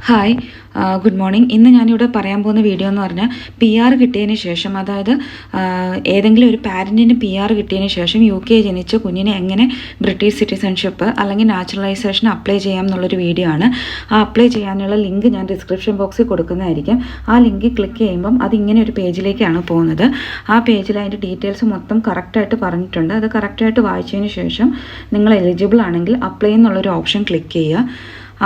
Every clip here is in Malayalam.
Hi good morning. ഇന്ന് ഞാനിവിടെ പറയാൻ പോകുന്ന വീഡിയോ എന്ന് പറഞ്ഞാൽ PR കിട്ടിയതിന് ശേഷം, അതായത് ഏതെങ്കിലും ഒരു പാരൻറ്റിന് PR കിട്ടിയതിന് ശേഷം UK ജനിച്ച കുഞ്ഞിനെ എങ്ങനെ ബ്രിട്ടീഷ് സിറ്റിസൺഷിപ്പ് അല്ലെങ്കിൽ നാച്ചുറലൈസേഷൻ അപ്ലൈ ചെയ്യാം എന്നുള്ളൊരു വീഡിയോ ആണ്. ആ അപ്ലൈ ചെയ്യാനുള്ള ലിങ്ക് ഞാൻ ഡിസ്ക്രിപ്ഷൻ ബോക്സിൽ കൊടുക്കുന്നതായിരിക്കും. ആ ലിങ്ക് ക്ലിക്ക് ചെയ്യുമ്പം അതിങ്ങനെ ഒരു പേജിലേക്കാണ് പോകുന്നത്. ആ പേജിൽ അതിൻ്റെ ഡീറ്റെയിൽസ് മൊത്തം കറക്റ്റായിട്ട് പറഞ്ഞിട്ടുണ്ട്. അത് കറക്റ്റായിട്ട് വായിച്ചതിന് ശേഷം നിങ്ങൾ എലിജിബിൾ ആണെങ്കിൽ അപ്ലൈ എന്നുള്ളൊരു ഓപ്ഷൻ ക്ലിക്ക് ചെയ്യുക.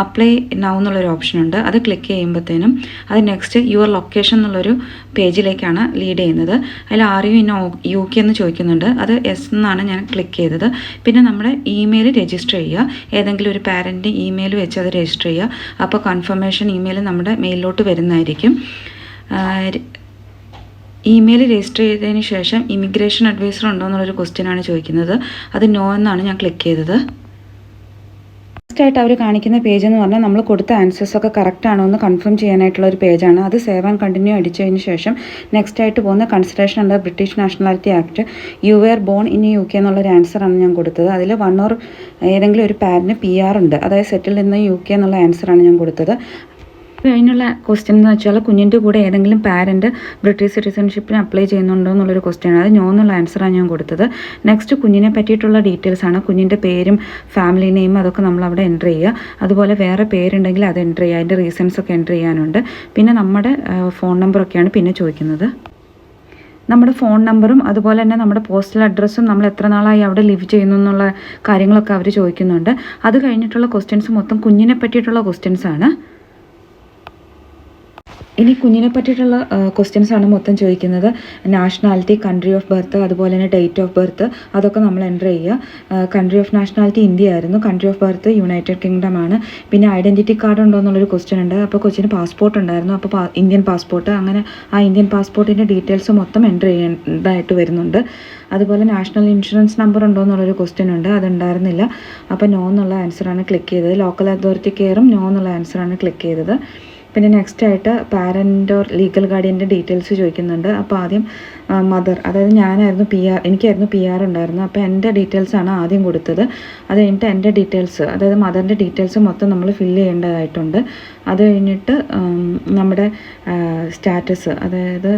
അപ്ലൈ നൗ എന്നുള്ളൊരു ഓപ്ഷൻ ഉണ്ട്. അത് ക്ലിക്ക് ചെയ്യുമ്പോഴത്തേനും അത് നെക്സ്റ്റ് യുവർ ലൊക്കേഷൻ എന്നുള്ളൊരു പേജിലേക്കാണ് ലീഡ് ചെയ്യുന്നത്. അതിൽ ആർ യു ഇൻ UK എന്ന് ചോദിക്കുന്നുണ്ട്. അത് യെസ് എന്നാണ് ഞാൻ ക്ലിക്ക് ചെയ്തത്. പിന്നെ നമ്മുടെ ഇമെയിൽ രജിസ്റ്റർ ചെയ്യുക. ഏതെങ്കിലും ഒരു പാരൻറ്റ് ഇമെയിൽ വെച്ച് അത് രജിസ്റ്റർ ചെയ്യുക. അപ്പോൾ കൺഫർമേഷൻ ഇമെയിൽ നമ്മുടെ മെയിലിലോട്ട് വരുന്നതായിരിക്കും. ഇമെയിൽ രജിസ്റ്റർ ചെയ്തതിന് ശേഷം ഇമിഗ്രേഷൻ അഡ്വൈസർ ഉണ്ടോ എന്നുള്ളൊരു ക്വസ്റ്റ്യനാണ് ചോദിക്കുന്നത്. അത് നോ എന്നാണ് ഞാൻ ക്ലിക്ക് ചെയ്തത്. ായിട്ട് അവർ കാണിക്കുന്ന പേജ് എന്ന് പറഞ്ഞാൽ നമ്മൾ കൊടുത്ത ആൻസേഴ്സൊക്കെ കറക്റ്റ് ആണോ എന്ന് കൺഫേം ചെയ്യാനായിട്ടുള്ള ഒരു പേജാണ്. അത് സേവ് ആൻഡ് കണ്ടിന്യൂ അടിച്ചതിന് ശേഷം നെക്സ്റ്റ് ആയിട്ട് പോകുന്ന consideration under British nationality act you were born in UK എന്നുള്ളൊരു ആൻസറാണ് ഞാൻ കൊടുത്തത്. അതിൽ വൺ ഓർ ഏതെങ്കിലും ഒരു പാരന് PR ഉണ്ട്, അതായത് സെറ്റിൽ ഇൻ UK എന്നുള്ള ആൻസറാണ് ഞാൻ കൊടുത്തത്. കഴിഞ്ഞുള്ള ക്വസ്റ്റ്യൻ എന്ന് വെച്ചാൽ കുഞ്ഞിൻ്റെ കൂടെ ഏതെങ്കിലും പാരൻറ്റ് ബ്രിട്ടീഷ് സിറ്റിസൺഷിപ്പിന് അപ്ലൈ ചെയ്യുന്നുണ്ടോ എന്നുള്ളൊരു ക്വസ്റ്റ്യനാണ്. അത് നോ എന്നുള്ള ആൻസറാണ് ഞാൻ കൊടുത്തത്. നെക്സ്റ്റ് കുഞ്ഞിനെ പറ്റിയിട്ടുള്ള ഡീറ്റെയിൽസാണ്. കുഞ്ഞിൻ്റെ പേരും ഫാമിലി നെയിം അതൊക്കെ നമ്മൾ അവിടെ എൻ്റർ ചെയ്യുക. അതുപോലെ വേറെ പേരുണ്ടെങ്കിൽ അത് എൻ്റർ ചെയ്യുക. അതിൻ്റെ റീസൺസ് ഒക്കെ എൻ്റർ ചെയ്യാനുണ്ട്. പിന്നെ നമ്മുടെ ഫോൺ നമ്പറൊക്കെയാണ് പിന്നെ ചോദിക്കുന്നത്. നമ്മുടെ ഫോൺ നമ്പറും അതുപോലെ തന്നെ നമ്മുടെ പോസ്റ്റൽ അഡ്രസ്സും നമ്മൾ എത്ര നാളായി അവിടെ ലിവ് ചെയ്യുന്നു എന്നുള്ള കാര്യങ്ങളൊക്കെ അവർ ചോദിക്കുന്നുണ്ട്. അത് കഴിഞ്ഞിട്ടുള്ള ക്വസ്റ്റ്യൻസ് മൊത്തം കുഞ്ഞിനെ പറ്റിയിട്ടുള്ള ക്വസ്റ്റ്യൻസാണ്. ഇനി കുഞ്ഞിനെ പറ്റിയിട്ടുള്ള ക്വസ്റ്റ്യൻസ് ആണ് മൊത്തം ചോദിക്കുന്നത്. നാഷണാലിറ്റി, കൺട്രി ഓഫ് ബർത്ത്, അതുപോലെ തന്നെ ഡേറ്റ് ഓഫ് ബർത്ത് അതൊക്കെ നമ്മൾ എൻ്റർ ചെയ്യുക. കൺട്രി ഓഫ് നാഷണാലിറ്റി ഇന്ത്യ ആയിരുന്നു. Country of birth United kingdom ആണ്. പിന്നെ ഐഡൻറ്റിറ്റി കാർഡ് ഉണ്ടോ എന്നുള്ളൊരു ക്വസ്റ്റ്യൻ ഉണ്ട്. അപ്പോൾ കൊച്ചിന് പാസ്പോർട്ട് ഉണ്ടായിരുന്നു. അപ്പോൾ ഇന്ത്യൻ പാസ്പോർട്ട്, അങ്ങനെ ആ ഇന്ത്യൻ പാസ്പോർട്ടിൻ്റെ ഡീറ്റെയിൽസ് മൊത്തം എൻ്റർ ചെയ്യേണ്ടതായിട്ട് വരുന്നുണ്ട്. അതുപോലെ നാഷണൽ ഇൻഷുറൻസ് നമ്പർ ഉണ്ടോ എന്നുള്ളൊരു ക്വസ്റ്റ്യൻ ഉണ്ട്. അതുണ്ടായിരുന്നില്ല. അപ്പോൾ നോ എന്നുള്ള ആൻസറാണ് ക്ലിക്ക് ചെയ്തത്. ലോക്കൽ അതോറിറ്റി കെയറും നോ എന്നുള്ള ആൻസറാണ് ക്ലിക്ക് ചെയ്തത്. പിന്നെ നെക്സ്റ്റ് ആയിട്ട് പാരൻ്റ് ഓർ ലീഗൽ ഗാർഡിയൻ്റെ ഡീറ്റെയിൽസ് ചോദിക്കുന്നുണ്ട്. അപ്പോൾ ആദ്യം മദർ, അതായത് എനിക്കായിരുന്നു PR ഉണ്ടായിരുന്നു. അപ്പോൾ എൻ്റെ ഡീറ്റെയിൽസാണ് ആദ്യം കൊടുത്തത്. അത് കഴിഞ്ഞിട്ട് എൻ്റെ ഡീറ്റെയിൽസ്, അതായത് മദറിൻ്റെ ഡീറ്റെയിൽസ് മൊത്തം നമ്മൾ ഫില്ല് ചെയ്യേണ്ടതായിട്ടുണ്ട്. അത് കഴിഞ്ഞിട്ട് നമ്മുടെ സ്റ്റാറ്റസ്, അതായത്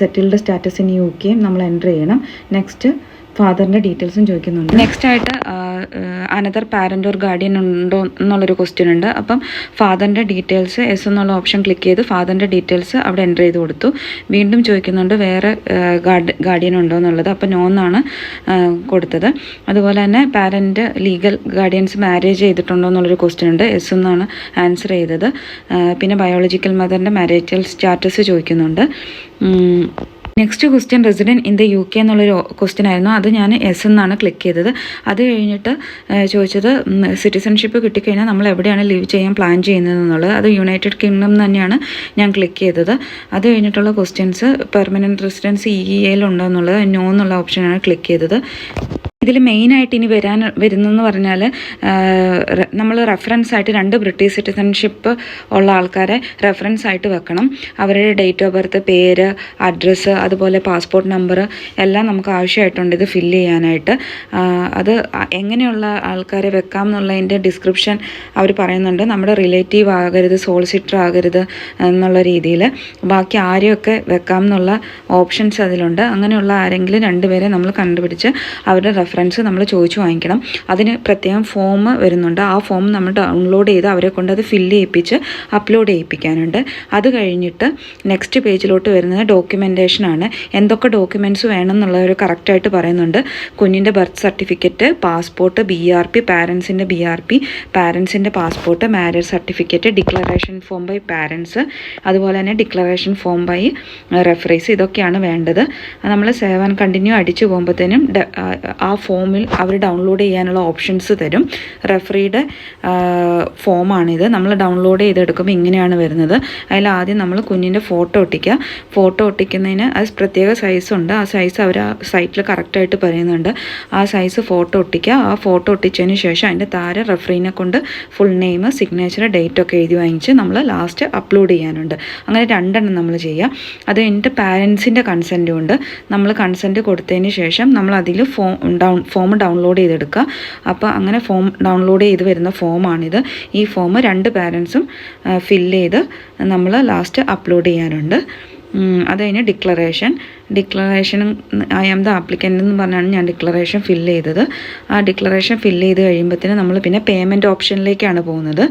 സെറ്റിൽഡ് സ്റ്റാറ്റസ് ഇൻ UK നമ്മൾ എൻ്റർ ചെയ്യണം. നെക്സ്റ്റ് ഫാദറിൻ്റെ ഡീറ്റെയിൽസും ചോദിക്കുന്നുണ്ട്. നെക്സ്റ്റ് ആയിട്ട് അനദർ പാരൻ്റ് ഓർ ഗാർഡിയൻ ഉണ്ടോ എന്നുള്ളൊരു ക്വസ്റ്റ്യൻ ഉണ്ട്. അപ്പം ഫാദറിൻ്റെ ഡീറ്റെയിൽസ് എസ് എന്നുള്ള ഓപ്ഷൻ ക്ലിക്ക് ചെയ്ത് ഫാദറിൻ്റെ ഡീറ്റെയിൽസ് അവിടെ എൻ്റർ ചെയ്ത് കൊടുത്തു. വീണ്ടും ചോദിക്കുന്നുണ്ട് വേറെ ഗാർഡിയൻ ഉണ്ടോ എന്നുള്ളത്. അപ്പോൾ നോ എന്നാണ് കൊടുത്തത്. അതുപോലെ തന്നെ പാരൻ്റ് ലീഗൽ ഗാർഡിയൻസ് മാരേജ് ചെയ്തിട്ടുണ്ടോ എന്നുള്ളൊരു ക്വസ്റ്റ്യൻ ഉണ്ട്. എസ് എന്നാണ് ആൻസർ ചെയ്തത്. പിന്നെ ബയോളജിക്കൽ മദറിൻ്റെ മാരേജൽ സ്റ്റാറ്റസ് ചോദിക്കുന്നുണ്ട്. Next question resident in the UK എന്നുള്ളൊരു ക്വസ്റ്റ്യൻ ആയിരുന്നു. അത് ഞാൻ എസ് എന്നാണ് ക്ലിക്ക് ചെയ്തത്. അത് കഴിഞ്ഞിട്ട് ചോദിച്ചത് സിറ്റിസൺഷിപ്പ് കിട്ടിക്കഴിഞ്ഞാൽ നമ്മൾ എവിടെയാണ് ലിവ് ചെയ്യാൻ പ്ലാൻ ചെയ്യുന്നത് എന്നുള്ളത്. അത് യുണൈറ്റഡ് കിങ്ഡം തന്നെയാണ് ഞാൻ ക്ലിക്ക് ചെയ്തത്. അത് കഴിഞ്ഞിട്ടുള്ള ക്വസ്റ്റ്യൻസ് പെർമനൻറ്റ് റെസിഡൻസ് EEA ഉണ്ടോ എന്നുള്ളത് നോ എന്നുള്ള ഓപ്ഷനാണ് ക്ലിക്ക് ചെയ്തത്. ഇതിൽ മെയിനായിട്ട് ഇനി വരുന്നതെന്ന് പറഞ്ഞാൽ നമ്മൾ റെഫറൻസ് ആയിട്ട് 2 ബ്രിട്ടീഷ് സിറ്റിസൺഷിപ്പ് ഉള്ള ആൾക്കാരെ റെഫറൻസ് ആയിട്ട് വെക്കണം. അവരുടെ ഡേറ്റ് ഓഫ് ബർത്ത്, പേര്, അഡ്രസ്സ്, അതുപോലെ പാസ്പോർട്ട് നമ്പർ എല്ലാം നമുക്ക് ആവശ്യമായിട്ടുണ്ട് ഇത് ഫില്ല് ചെയ്യാനായിട്ട്. അത് എങ്ങനെയുള്ള ആൾക്കാരെ വെക്കാം എന്നുള്ളതിൻ്റെ ഡിസ്ക്രിപ്ഷൻ അവർ പറയുന്നുണ്ട്. നമ്മുടെ റിലേറ്റീവ് ആകരുത്, സോളിസിറ്റർ ആകരുത് എന്നുള്ള രീതിയിൽ ബാക്കി ആരെയൊക്കെ വെക്കാം എന്നുള്ള ഓപ്ഷൻസ് അതിലുണ്ട്. അങ്ങനെയുള്ള ആരെങ്കിലും 2 പേരെ നമ്മൾ കണ്ടുപിടിച്ച് അവരുടെ റെഫറൻസ് നമ്മൾ ചോദിച്ചു വാങ്ങിക്കണം. അതിന് പ്രത്യേകം ഫോം വരുന്നുണ്ട്. ആ ഫോം നമ്മൾ ഡൗൺലോഡ് ചെയ്ത് അവരെ കൊണ്ട് അത് ഫില്ല് ചെയ്യിപ്പിച്ച് അപ്ലോഡ് ചെയ്യിപ്പിക്കാനുണ്ട്. അത് കഴിഞ്ഞിട്ട് നെക്സ്റ്റ് പേജിലോട്ട് വരുന്നത് ഡോക്യുമെൻറ്റേഷനാണ്. എന്തൊക്കെ ഡോക്യുമെൻറ്റ്സ് വേണം എന്നുള്ളവർ കറക്റ്റായിട്ട് പറയുന്നുണ്ട്. കുഞ്ഞിൻ്റെ ബർത്ത് സർട്ടിഫിക്കറ്റ്, പാസ്പോർട്ട്, BRP, പാരൻസിൻ്റെ BRP, പാരൻസിൻ്റെ passport, marriage certificate, declaration form by parents, അതുപോലെ തന്നെ ഡിക്ലറേഷൻ ഫോം ബൈ റെഫറീസ്. ഇതൊക്കെയാണ് വേണ്ടത്. നമ്മൾ സേവ് ആൻഡ് കണ്ടിന്യൂ അടിച്ചു പോകുമ്പോഴത്തേനും ആ ഫോമിൽ അവർ ഡൗൺലോഡ് ചെയ്യാനുള്ള ഓപ്ഷൻസ് തരും. റെഫറിയുടെ ഫോമാണിത്. നമ്മൾ ഡൗൺലോഡ് ചെയ്തെടുക്കുമ്പോൾ ഇങ്ങനെയാണ് വരുന്നത്. അതിൽ ആദ്യം നമ്മൾ കുഞ്ഞിൻ്റെ ഫോട്ടോ ഒട്ടിക്കുക. ഫോട്ടോ ഒട്ടിക്കുന്നതിന് അത് പ്രത്യേക സൈസുണ്ട്. ആ സൈസ് അവർ ആ സൈറ്റിൽ കറക്റ്റായിട്ട് പറയുന്നുണ്ട്. ആ സൈസ് ഫോട്ടോ ഒട്ടിക്കുക. ആ ഫോട്ടോ ഒട്ടിച്ചതിന് ശേഷം അതിൻ്റെ താഴെ റെഫറീനെ കൊണ്ട് ഫുൾ നെയിം, സിഗ്നേച്ചർ, ഡേറ്റ് ഒക്കെ എഴുതി വാങ്ങിച്ച് നമ്മൾ ലാസ്റ്റ് അപ്ലോഡ് ചെയ്യാനുണ്ട്. അങ്ങനെ 2 എണ്ണം നമ്മൾ ചെയ്യുക. അത് കഴിഞ്ഞിട്ട് പാരൻസിൻ്റെ കൺസെൻറ്റും ഉണ്ട്. നമ്മൾ കൺസെൻറ്റ് കൊടുത്തതിന് ശേഷം നമ്മൾ അതിൽ ഡൗൺലോഡ് ഫോം ഡൗൺലോഡ് ചെയ്തെടുക്കുക. അപ്പോൾ അങ്ങനെ ഫോം ഡൗൺലോഡ് ചെയ്ത് വരുന്ന ഫോമാണിത്. ഈ ഫോം 2 പാരൻസും ഫില്ല് ചെയ്ത് നമ്മൾ ലാസ്റ്റ് അപ്ലോഡ് ചെയ്യാനുണ്ട്. അത് കഴിഞ്ഞ് declaration I am the applicant എന്ന് പറഞ്ഞാണ് ഞാൻ ഡിക്ലറേഷൻ ഫില്ല് ചെയ്തത്. ആ ഡിക്ലറേഷൻ ഫില്ല് ചെയ്ത് കഴിയുമ്പോഴത്തേന് നമ്മൾ പിന്നെ പേയ്മെൻറ്റ് ഓപ്ഷനിലേക്കാണ് പോകുന്നത്.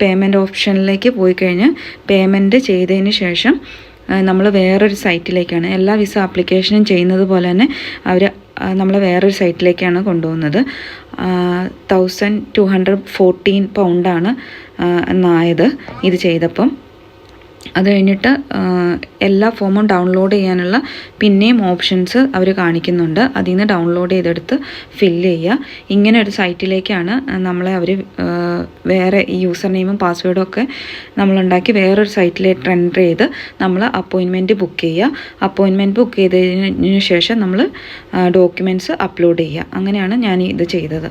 പേയ്മെൻറ്റ് ഓപ്ഷനിലേക്ക് പോയി കഴിഞ്ഞ് പേയ്മെൻറ്റ് ചെയ്തതിന് ശേഷം നമ്മൾ വേറൊരു സൈറ്റിലേക്കാണ്, എല്ലാ വിസ ആപ്ലിക്കേഷനും ചെയ്യുന്നത് പോലെ തന്നെ അവർ നമ്മൾ വേറൊരു സൈറ്റിലേക്കാണ് കൊണ്ടുപോകുന്നത്. 1214 പൗണ്ടാണ് എന്നായത് ഇത് ചെയ്തപ്പം. അത് കഴിഞ്ഞിട്ട് എല്ലാ ഫോമും ഡൗൺലോഡ് ചെയ്യാനുള്ള പിന്നെയും ഓപ്ഷൻസ് അവർ കാണിക്കുന്നുണ്ട്. അതിൽ നിന്ന് ഡൗൺലോഡ് ചെയ്തെടുത്ത് ഫില്ല് ചെയ്യുക. ഇങ്ങനെ ഒരു സൈറ്റിലേക്കാണ് നമ്മളെ അവർ വേറെ ഈ യൂസർ നെയിമും പാസ്വേഡും ഒക്കെ നമ്മളുണ്ടാക്കി വേറൊരു സൈറ്റിലേക്ക് എൻ്റർ ചെയ്ത് നമ്മൾ അപ്പോയിൻമെൻറ്റ് ബുക്ക് ചെയ്യുക. അപ്പോയിൻമെൻറ്റ് ബുക്ക് ചെയ്തതിന് ശേഷം നമ്മൾ ഡോക്യുമെൻറ്റ്സ് അപ്ലോഡ് ചെയ്യുക. അങ്ങനെയാണ് ഞാൻ ഇത് ചെയ്തത്.